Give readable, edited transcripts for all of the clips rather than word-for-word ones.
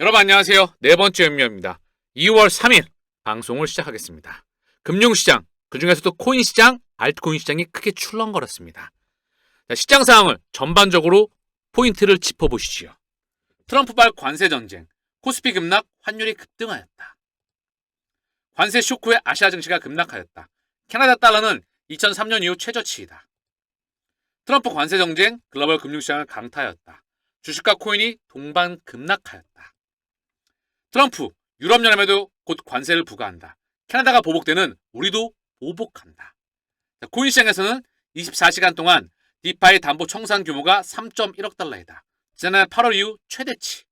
여러분 안녕하세요. 네 번째 연미입니다. 2월 3일 방송을 시작하겠습니다. 금융시장, 그중에서도 코인시장, 알트코인 시장이 크게 출렁거렸습니다. 시장 상황을 전반적으로 포인트를 짚어보시지요. 트럼프발 관세 전쟁, 코스피 급락, 환율이 급등하였다. 관세 쇼크 후에 아시아 증시가 급락하였다. 캐나다 달러는 2003년 이후 최저치이다. 트럼프 관세 정쟁, 글로벌 금융시장을 강타하였다. 주식과 코인이 동반 급락하였다. 트럼프, 유럽연합에도 곧 관세를 부과한다. 캐나다가 보복되는 우리도 보복한다. 코인 시장에서는 24시간 동안 디파이 담보 청산 규모가 3.1억 달러이다. 지난해 8월 이후 최대치.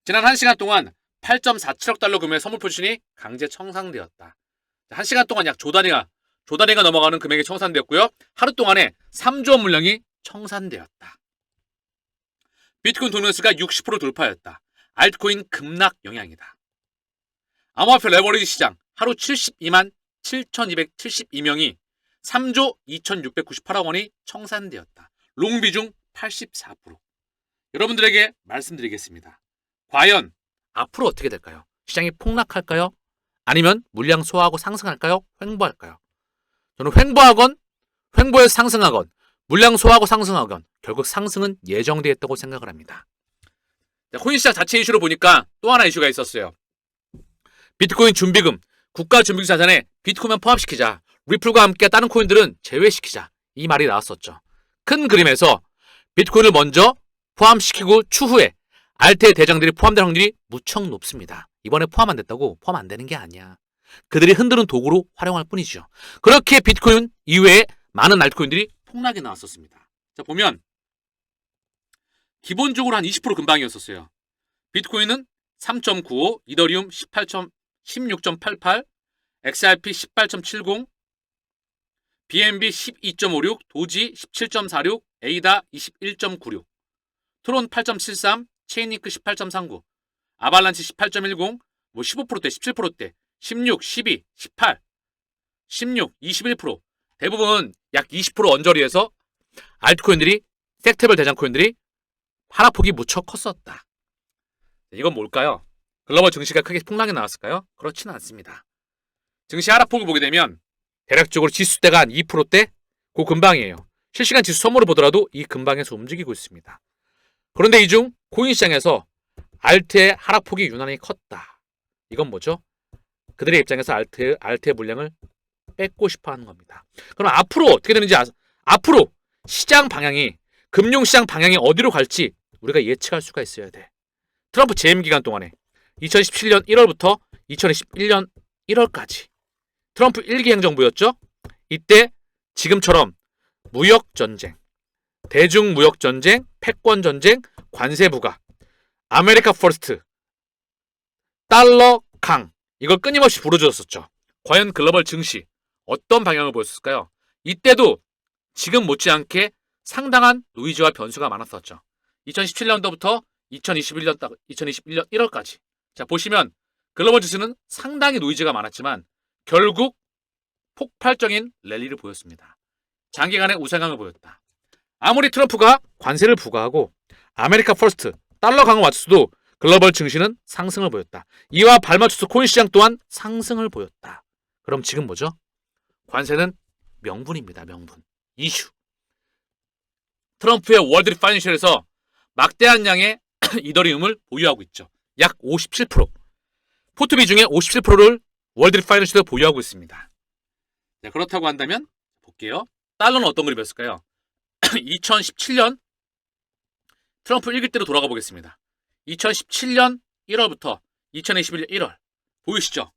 지난 1시간 동안 8.47억 달러 규모의 선물 포지션이 강제 청산되었다. 1시간 동안 약 조 단위가 넘어가는 금액이 청산되었고요. 하루 동안에 3조 원 물량이 청산되었다. 비트코인 도미넌스가 60% 돌파했다. 알트코인 급락 영향이다. 암호화폐 레버리지 시장 하루 72만 7,272명이 3조 2,698억 원이 청산되었다. 롱 비중 84%. 여러분들에게 말씀드리겠습니다. 과연 앞으로 어떻게 될까요? 시장이 폭락할까요? 아니면 물량 소화하고 상승할까요? 횡보할까요? 저는 횡보해서 상승하건, 물량 소화하고 상승하건 결국 상승은 예정되어 있다고 생각을 합니다. 코인 시장 자체 이슈로 보니까 또 하나 이슈가 있었어요. 비트코인 준비금, 국가 준비금 자산에 비트코인만 포함시키자. 리플과 함께 다른 코인들은 제외시키자. 이 말이 나왔었죠. 큰 그림에서 비트코인을 먼저 포함시키고 추후에 알트의 대장들이 포함될 확률이 무척 높습니다. 이번에 포함 안 됐다고 포함 안 되는 게 아니야. 그들이 흔드는 도구로 활용할 뿐이죠. 그렇게 비트코인 이외에 많은 알트코인들이 폭락이 나왔었습니다. 자, 보면 기본적으로 한 20% 근방이었었어요. 비트코인은 3.95, 이더리움 16.88, XRP 18.70, BNB 12.56, 도지 17.46, 에이다 21.96, 트론 8.73, 체인링크 18.39, 아발란치 18.10, 15%대, 17%대, 16, 12, 18, 16, 21%, 대부분 약 20% 언저리에서 알트코인들이, 섹터별 대장 코인들이 하락폭이 무척 컸었다. 이건 뭘까요? 글로벌 증시가 크게 폭락이 나왔을까요? 그렇지는 않습니다. 증시 하락폭을 보게 되면 대략적으로 지수대가 한 2%대 그 근방이에요. 실시간 지수 선물을 보더라도 이 근방에서 움직이고 있습니다. 그런데 이 중 코인 시장에서 알트의 하락폭이 유난히 컸다. 이건 뭐죠? 그들의 입장에서 알트의 물량을 뺏고 싶어 하는 겁니다. 그럼 앞으로 어떻게 되는지 앞으로 시장 방향이, 금융시장 방향이 어디로 갈지 우리가 예측할 수가 있어야 돼. 트럼프 재임 기간 동안에 2017년 1월부터 2021년 1월까지 트럼프 1기 행정부였죠. 이때 지금처럼 무역전쟁, 대중무역전쟁, 패권전쟁, 관세 부과, 아메리카 퍼스트, 달러 강, 이걸 끊임없이 부르짖었었죠. 과연 글로벌 증시 어떤 방향을 보였을까요? 이때도 지금 못지않게 상당한 노이즈와 변수가 많았었죠. 2017년도부터 2021년 1월까지. 자, 보시면 글로벌 지수는 상당히 노이즈가 많았지만 결국 폭발적인 랠리를 보였습니다. 장기간의 우상향을 보였다. 아무리 트럼프가 관세를 부과하고 아메리카 퍼스트, 달러 강을 맞췄어도 글로벌 증시는 상승을 보였다. 이와 발맞춰서 코인 시장 또한 상승을 보였다. 그럼 지금 뭐죠? 관세는 명분입니다. 명분. 이슈. 트럼프의 월드리 파이낸셜에서 막대한 양의 이더리움을 보유하고 있죠. 약 57%. 포트 비중의 57%를 월드리 파이낸셜에서 보유하고 있습니다. 자, 그렇다고 한다면 볼게요. 달러는 어떤 그림이었을까요? 2017년 트럼프 1기 때로 돌아가 보겠습니다. 2017년 1월부터 2021년 1월 보이시죠?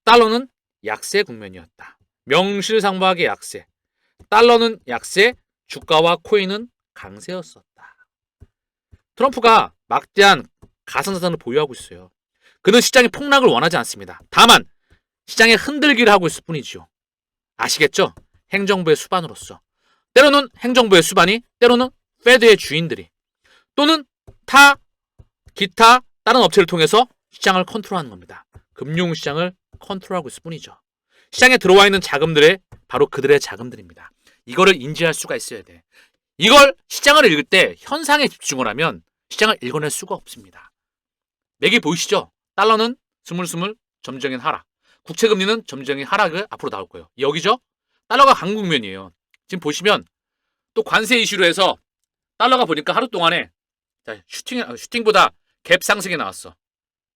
달러는 약세 국면이었다. 명실상부하게 약세. 달러는 약세, 주가와 코인은 강세였었다. 트럼프가 막대한 가상자산을 보유하고 있어요. 그는 시장의 폭락을 원하지 않습니다. 다만 시장에 흔들기를 하고 있을 뿐이죠. 아시겠죠? 행정부의 수반으로서. 때로는 행정부의 수반이, 때로는 페드의 주인들이, 또는 기타 다른 업체를 통해서 시장을 컨트롤하는 겁니다. 금융시장을 컨트롤하고 있을 뿐이죠. 시장에 들어와 있는 자금들의 바로 그들의 자금들입니다. 이거를 인지할 수가 있어야 돼. 이걸 시장을 읽을 때 현상에 집중을 하면 시장을 읽어낼 수가 없습니다. 맥이 보이시죠? 달러는 스물스물 점진적인 하락. 국채금리는 점진적인 하락을 앞으로 나올 거예요. 여기죠? 달러가 강 국면이에요. 지금 보시면 또 관세 이슈로 해서 달러가 보니까 하루 동안에 슈팅보다 갭 상승이 나왔어.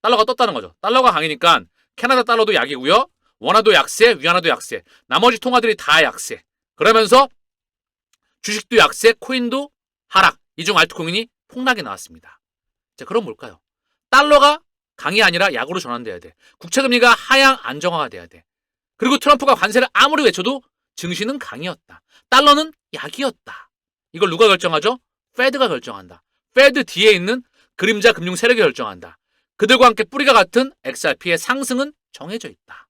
달러가 떴다는 거죠. 달러가 강이니까 캐나다 달러도 약이고요. 원화도 약세, 위안화도 약세. 나머지 통화들이 다 약세. 그러면서 주식도 약세, 코인도 하락. 이중 알트코인이 폭락이 나왔습니다. 자, 그럼 뭘까요? 달러가 강이 아니라 약으로 전환돼야 돼. 국채금리가 하향 안정화가 돼야 돼. 그리고 트럼프가 관세를 아무리 외쳐도 증시는 강이었다. 달러는 약이었다. 이걸 누가 결정하죠? 페드가 결정한다. 페드 뒤에 있는 그림자 금융 세력이 결정한다. 그들과 함께 뿌리가 같은 XRP의 상승은 정해져 있다.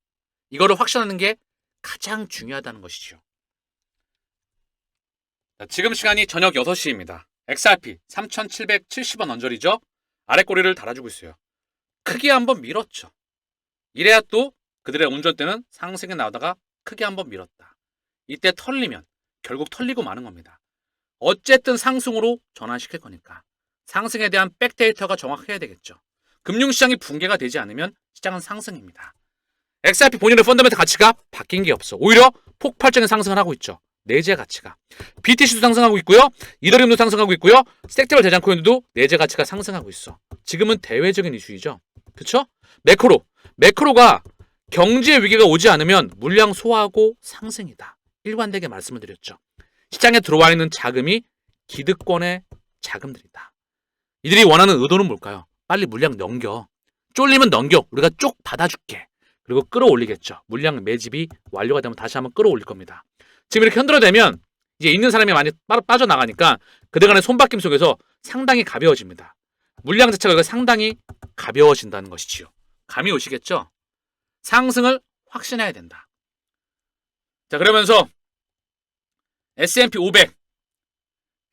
이거를 확신하는 게 가장 중요하다는 것이죠. 지금 시간이 저녁 6시입니다. XRP 3,770원 언저리죠? 아래 꼬리를 달아주고 있어요. 크게 한번 밀었죠. 이래야 또 그들의 운전대는 상승에 나오다가 크게 한번 밀었다. 이때 털리면 결국 털리고 마는 겁니다. 어쨌든 상승으로 전환시킬 거니까 상승에 대한 백데이터가 정확해야 되겠죠. 금융시장이 붕괴가 되지 않으면 시장은 상승입니다. XRP 본연의 펀더멘털 가치가 바뀐 게 없어. 오히려 폭발적인 상승을 하고 있죠. 내재 가치가. BTC도 상승하고 있고요. 이더리움도 상승하고 있고요. 섹터별 대장 코인도 내재 가치가 상승하고 있어. 지금은 대외적인 이슈이죠. 그쵸? 매크로가 경제 위기가 오지 않으면 물량 소화하고 상승이다. 일관되게 말씀을 드렸죠. 시장에 들어와 있는 자금이 기득권의 자금들이다. 이들이 원하는 의도는 뭘까요? 빨리 물량 넘겨. 쫄리면 넘겨. 우리가 쪽 받아줄게. 그리고 끌어올리겠죠. 물량 매집이 완료가 되면 다시 한번 끌어올릴 겁니다. 지금 이렇게 흔들어대면 이제 있는 사람이 많이 빠져나가니까 그들 간의 손바뀜 속에서 상당히 가벼워집니다. 물량 자체가 상당히 가벼워진다는 것이지요. 감이 오시겠죠? 상승을 확신해야 된다. 자, 그러면서 S&P 500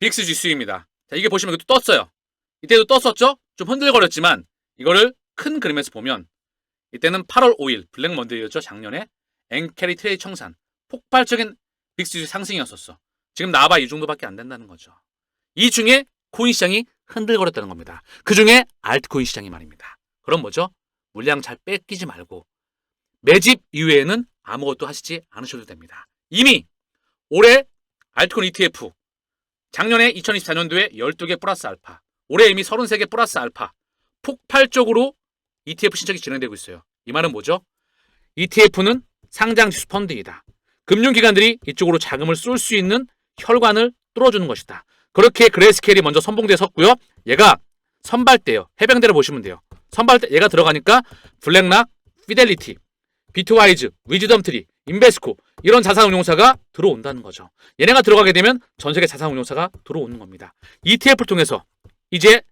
빅스 지수입니다. 자, 이게 보시면 또 떴어요. 이때도 떴었죠? 좀 흔들거렸지만 이거를 큰 그림에서 보면 이때는 8월 5일 블랙 먼데이였죠. 작년에 엔캐리 트레이 청산 폭발적인 빅스 지수 상승이었었어. 지금 나와봐 이 정도밖에 안 된다는 거죠. 이 중에 코인 시장이 흔들거렸다는 겁니다. 그 중에 알트코인 시장이 말입니다. 그럼 뭐죠? 물량 잘 뺏기지 말고 매집 이외에는 아무것도 하시지 않으셔도 됩니다. 이미 올해 알트코인 ETF 작년에 2024년도에 12개 플러스 알파, 올해 이미 33개 플러스 알파 폭발적으로 ETF 신청이 진행되고 있어요. 이 말은 뭐죠? ETF는 상장 지수 펀드이다. 금융기관들이 이쪽으로 자금을 쏠 수 있는 혈관을 뚫어주는 것이다. 그렇게 그레이스케일이 먼저 선봉대에 섰고요. 얘가 선발대요. 해병대를 보시면 돼요. 선발대 얘가 들어가니까 블랙락, 피델리티, 비트와이즈, 위즈덤트리, 인베스코 이런 자산운용사가 들어온다는 거죠. 얘네가 들어가게 되면 전세계 자산운용사가 들어오는 겁니다. ETF를 통해서 이제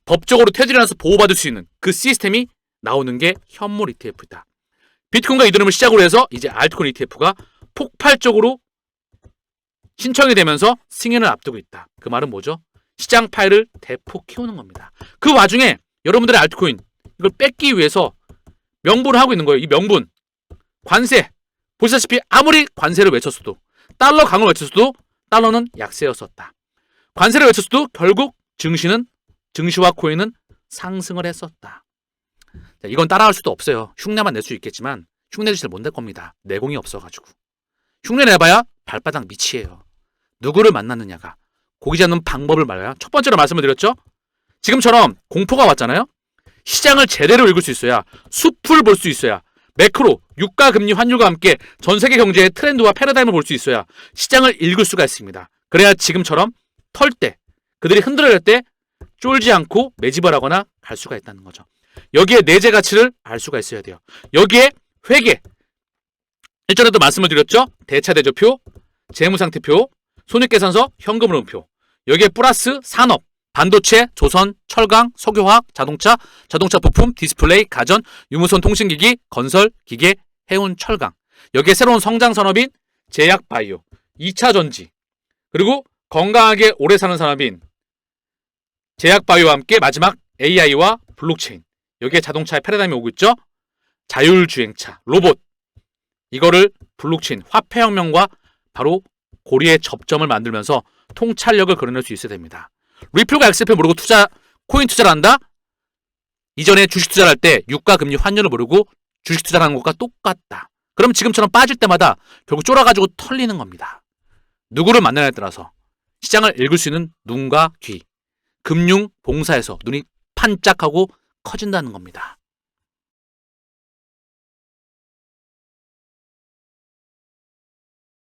법적으로 테두리 안에서 보호받을 수 있는 그 시스템이 나오는 게 현물 ETF다. 비트코인과 이더리움을 시작으로 해서 이제 알트코인 ETF가 폭발적으로 신청이 되면서 승인을 앞두고 있다. 그 말은 뭐죠? 시장 파일을 대폭 키우는 겁니다. 그 와중에 여러분들의 알트코인 이걸 뺏기 위해서 명분을 하고 있는 거예요. 이 명분 관세 보시다시피 아무리 관세를 외쳤어도 달러 강을 외쳤어도 달러는 약세였었다. 관세를 외쳤어도 결국 증시와 코인은 상승을 했었다. 자, 이건 따라할 수도 없어요. 흉내만 낼 수 있겠지만 흉내도 잘 못 낼 겁니다. 내공이 없어가지고. 흉내 내봐야 발바닥 밑이에요. 누구를 만났느냐가 고기 잡는 방법을 말해야 첫 번째로 말씀을 드렸죠. 지금처럼 공포가 왔잖아요. 시장을 제대로 읽을 수 있어야 숲을 볼 수 있어야 매크로, 유가, 금리, 환율과 함께 전 세계 경제의 트렌드와 패러다임을 볼 수 있어야 시장을 읽을 수가 있습니다. 그래야 지금처럼 털 때, 그들이 흔들어낼 때 쫄지 않고 매집을 하거나 갈 수가 있다는 거죠. 여기에 내재 가치를 알 수가 있어야 돼요. 여기에 회계, 일전에도 말씀을 드렸죠. 대차대조표, 재무상태표, 손익계산서, 현금흐름표. 여기에 플러스 산업, 반도체, 조선, 철강, 석유화학, 자동차 부품, 디스플레이, 가전, 유무선 통신기기, 건설, 기계, 해운, 철강. 여기에 새로운 성장 산업인 제약 바이오, 2차 전지, 그리고 건강하게 오래 사는 산업인 제약 바이오와 함께 마지막 AI와 블록체인. 여기에 자동차의 패러다임이 오고 있죠. 자율주행차, 로봇. 이거를 블록체인, 화폐혁명과 바로 고리의 접점을 만들면서 통찰력을 그려낼 수 있어야 됩니다. 리플과 XRP 모르고 코인 투자를 한다? 이전에 주식 투자를 할 때 유가 금리 환율을 모르고 주식 투자를 하는 것과 똑같다. 그럼 지금처럼 빠질 때마다 결국 쫄아가지고 털리는 겁니다. 누구를 만나냐에 따라서 시장을 읽을 수 있는 눈과 귀, 금융 봉사에서 눈이 반짝하고 커진다는 겁니다.